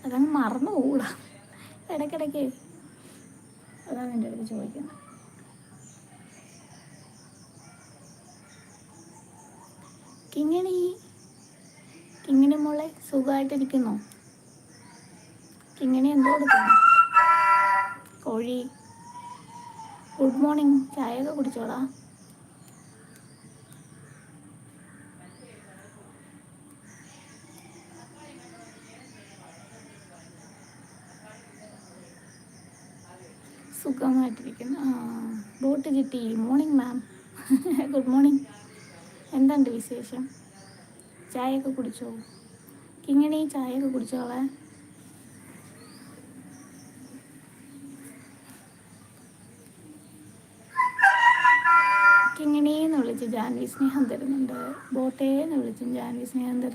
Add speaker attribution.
Speaker 1: അതങ്ങ് മറന്നു പോകൂടാ ഇടയ്ക്കിടയ്ക്ക്. അതാണ് എൻ്റെ അടുത്ത് ചോദിക്കുന്നത്. കിങ്ങിണി, കിങ്ങിണി മോളെ സുഖമായിട്ടിരിക്കുന്നോ? കിങ്ങിണി എന്തോ കൊടുക്കുന്നു? കോഴി ഗുഡ് മോർണിംഗ്. ചായയൊക്കെ കുടിച്ചോടാ. സുഖമായിട്ടിരിക്കുന്നു. ബോട്ട് കിട്ടി. Morning ma'am. Good morning. എന്തുണ്ട് വിശേഷം? ചായയൊക്കെ കുടിച്ചോ? കിങ്ങിണി ചായയൊക്കെ കുടിച്ചോളെ. കിങ്ങിണിന്ന് വിളിച്ച് ജാൻവി സ്നേഹം തരുന്നുണ്ട്. ബോട്ടേന്ന് വിളിച്ചും ജാൻവി സ്നേഹം തരുന്നുണ്ട്.